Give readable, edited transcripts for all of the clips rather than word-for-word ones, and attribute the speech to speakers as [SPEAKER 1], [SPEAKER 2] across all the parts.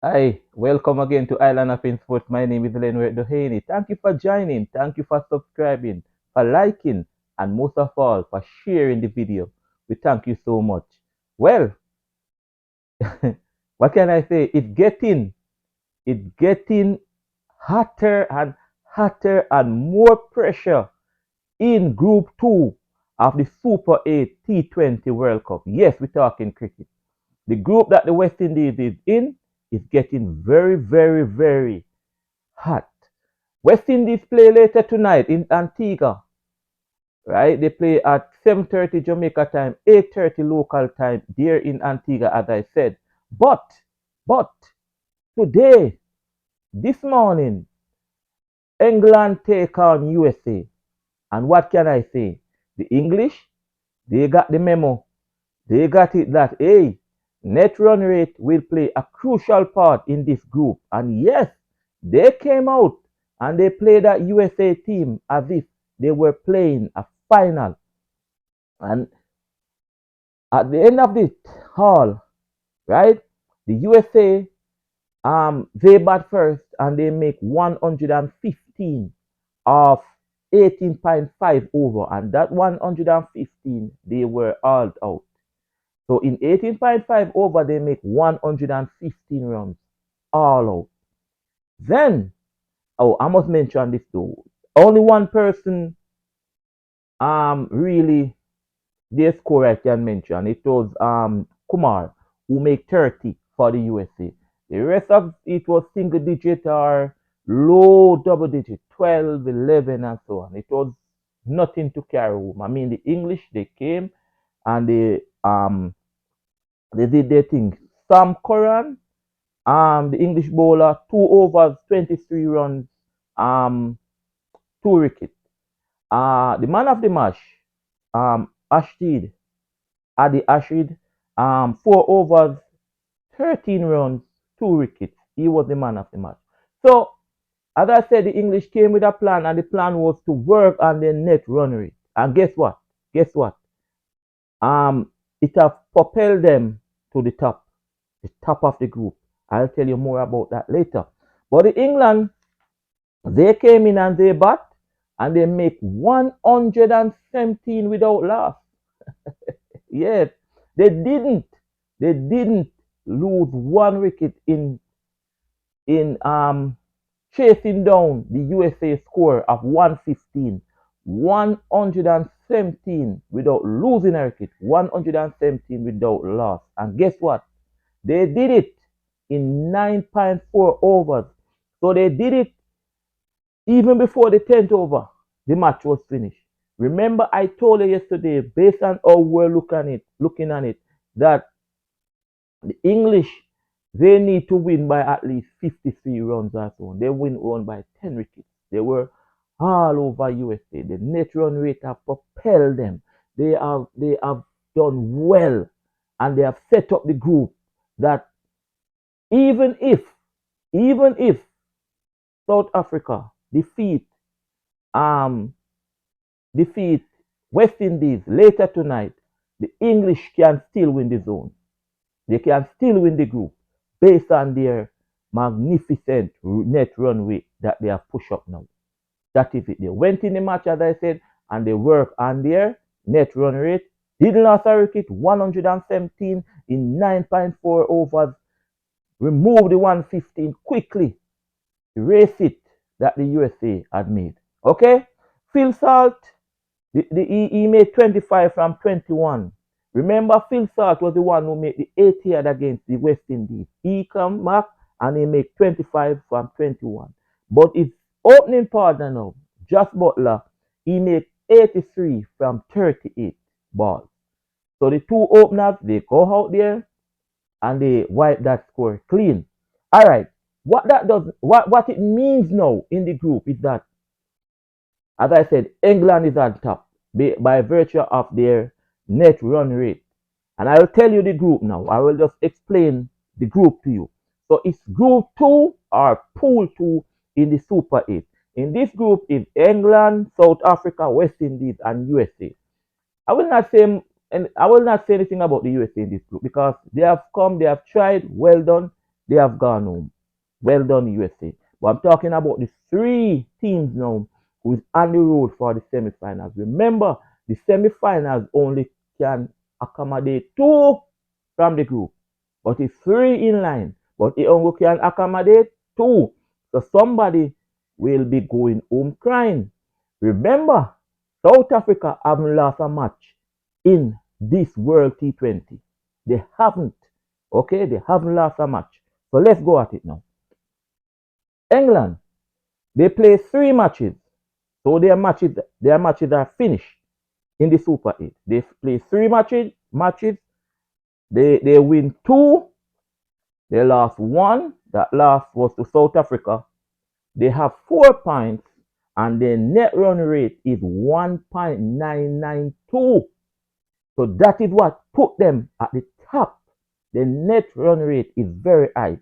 [SPEAKER 1] Hi, welcome again to Island of Sport. My name is Lenwet Doheny. Thank you for joining. Thank you for subscribing, for liking, and most of all, for sharing the video. We thank you so much. Well, what can I say? It's getting hotter and more pressure in Group 2 of the Super 8 T20 World Cup. Yes, we're talking cricket. The group that the West Indies is in is getting very, very, very hot. West Indies play later tonight in Antigua, right? They play at 7:30 Jamaica time, 8:30 local time there in Antigua, as I said. But today, this morning, England take on USA. And what can I say? The English, they got the memo. They got it that, hey, net run rate will play a crucial part in this group. And yes, they came out and they played that USA team as if they were playing a final. And at the end of the hall, right, the USA, they bat first and they make 115 of 18.5 over. And that 115, they were all out. So in 18.5 over, they make 115 runs all out. Then, oh, I must mention this though. Only one person really their score I can mention. It was Kumar who made 30 for the USA. The rest of it was single digit or low double digit, 12, 11, and so on. It was nothing to carry home. I mean, the English they came and they did their thing. Sam Curran, the English bowler, 2 overs, 23 runs, um, 2 wickets. The man of the match, Ashid, Adi Ashid, 4 overs, 13 runs, 2 wickets. He was the man of the match. So, as I said, the English came with a plan, and the plan was to work on the net run rate. And guess what? Guess what? It has propelled them to the top of the group. I'll tell you more about that later. But the England, they came in and they bat, and they make 117 without loss. Yes, they didn't. They didn't lose 1 wicket in chasing down the USA score of 115. 117 without losing a wicket. 117 without loss. And guess what? They did it in 9.4 overs. So they did it even before the 10th over. The match was finished. Remember, I told you yesterday, based on how we're looking at it, that the English, they need to win by at least 53 runs or so. They won by 10 wickets. They were all over USA. The net run rate have propelled them. They have done well, and they have set up the group that even if even if South Africa um defeat West Indies later tonight, the English can still win the zone. They can still win the group based on their magnificent net run rate that they have pushed up now. That is it. They went in the match, as I said, and they worked on their net run rate. Didn't lose a wicket, 117 in 9.4 overs. Remove the 115 quickly. Erase it that the USA had made. Okay? Phil Salt, he made 25 from 21. Remember, Phil Salt was the one who made the 80th against the West Indies. He come back and he made 25 from 21. But his opening partner now, Josh Butler, he made 83 from 38 balls. So the two openers, they go out there and they wipe that score clean. All right. What it means now in the group is that, as I said, England is on top by virtue of their net run rate. And I will tell you the group now. I will just explain the group to you. So it's group 2 or pool 2 in the Super 8. In this group is England, South Africa, West Indies, and USA. I will not say I will not say anything about the USA in this group because they have come, they have tried, well done. they have gone home. Well done, USA. But I'm talking about the 3 teams now who is on the road for the semifinals. Remember, the semifinals only can accommodate 2 from the group, but it's 3 in line. But it only can accommodate 2. So somebody will be going home crying. Remember, South Africa haven't lost a match in this World T20. They haven't. Okay, they haven't lost a match. So let's go at it now. England, they play 3 matches. So their matches are finished in the Super 8. They play 3 matches. They win 2. They lost 1. That last was to South Africa. They have 4 points and their net run rate is 1.992. So that is what put them at the top. The net run rate is very high.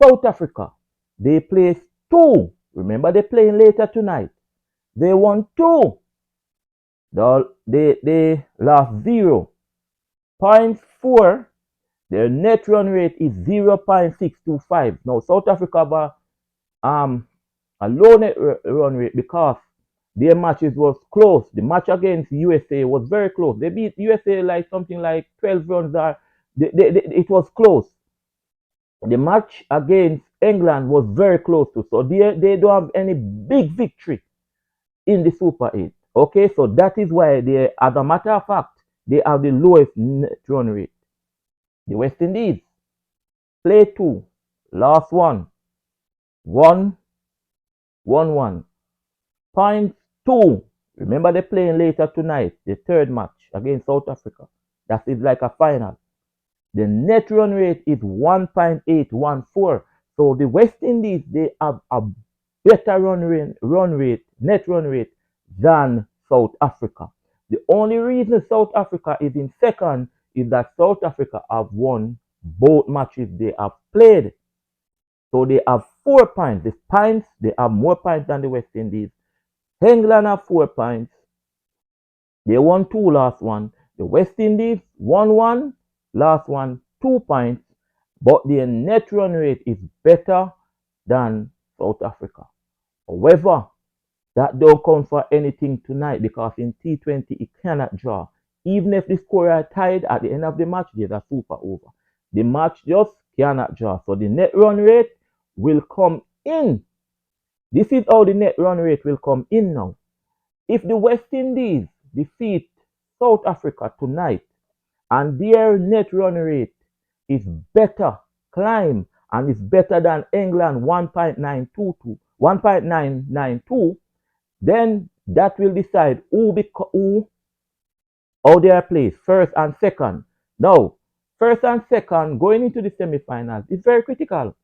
[SPEAKER 1] South Africa, they placed 2. Remember, they're playing later tonight. They won 2. They lost 0. 0.4. Their net run rate is 0.625. Now, South Africa have a low net run rate because their matches was close. The match against USA was very close. They beat USA like something like 12 runs. It was close. The match against England was very close to. So they don't have any big victory in the Super 8. Okay, so that is why they, as a matter of fact, they have the lowest net run rate. The West Indies play 2, lost 1, won 1-1. 0.2. Remember, they're playing later tonight, the 3rd match against South Africa. That is like a final. The net run rate is 1.814. So the West Indies, they have a better net run rate than South Africa. The only reason South Africa is in second is that South Africa have won both matches they have played. So they have 4 points. They have more points than the West Indies. England have 4 points. They won 2, last 1. The West Indies won 1, last 1, 2 points. But their net run rate is better than South Africa. However, that don't count for anything tonight because in T20 it cannot draw. Even if the score are tied at the end of the match, there's a super over. The match just cannot draw. So the net run rate will come in. This is how the net run rate will come in now. If the West Indies defeat South Africa tonight and their net run rate is better, climb, and is better than England 1.992, then that will decide how they are placed, first and second. Now, first and second going into the semifinals is very critical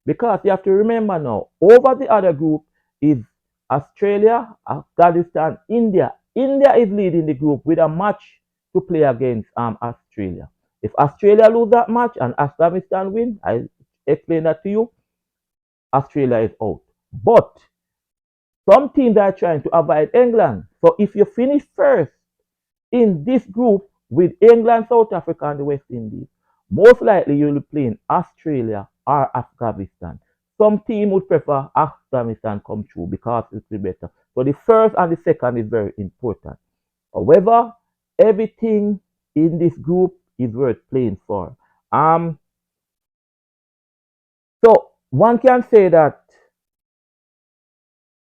[SPEAKER 1] because you have to remember now, over the other group is Australia, Afghanistan, India. India is leading the group with a match to play against Australia. If Australia lose that match and Afghanistan win, I explain that to you, Australia is out. But some teams are trying to avoid England. So if you finish first in this group with England, South Africa, and the West Indies, most likely you'll be playing Australia or Afghanistan. Some team would prefer Afghanistan come through because it's better. So the first and the second is very important. However, everything in this group is worth playing for. So one can say that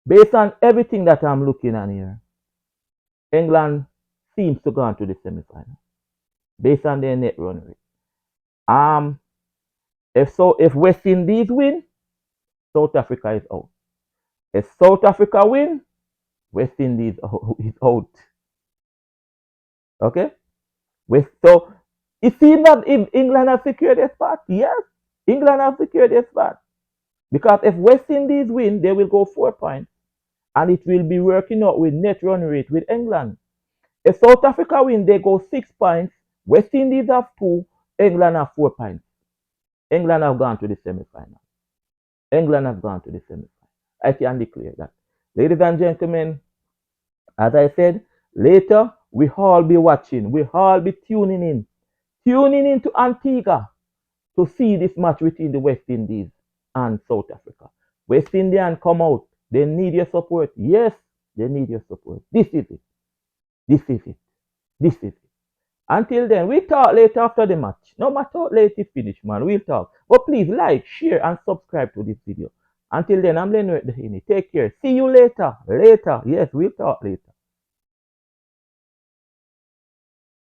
[SPEAKER 1] based on everything that I'm looking at here, England seems to go on to the semifinal based on their net run rate. If West Indies win, South Africa is out. If South Africa win, West Indies is out. Okay? So it seems that if England has secured their spot, yes, England has secured their spot. Because if West Indies win, they will go 4 points. And it will be working out with net run rate with England. If South Africa win, they go 6 points. West Indies have 2. England have 4 points. England have gone to the semifinal. England has gone to the semifinal. I can declare that. Ladies and gentlemen, as I said, later we all be watching. We all be tuning in. Tuning into Antigua. to see this match between the West Indies and South Africa. West Indian come out. They need your support. Yes, they need your support. This is it. This is it. This is it. Until then, we talk later after the match. No matter how late it finish, man, we'll talk. But please like, share, and subscribe to this video. Until then, I'm Leonard Dehaney. Take care. See you later. Later. Yes, we'll talk later.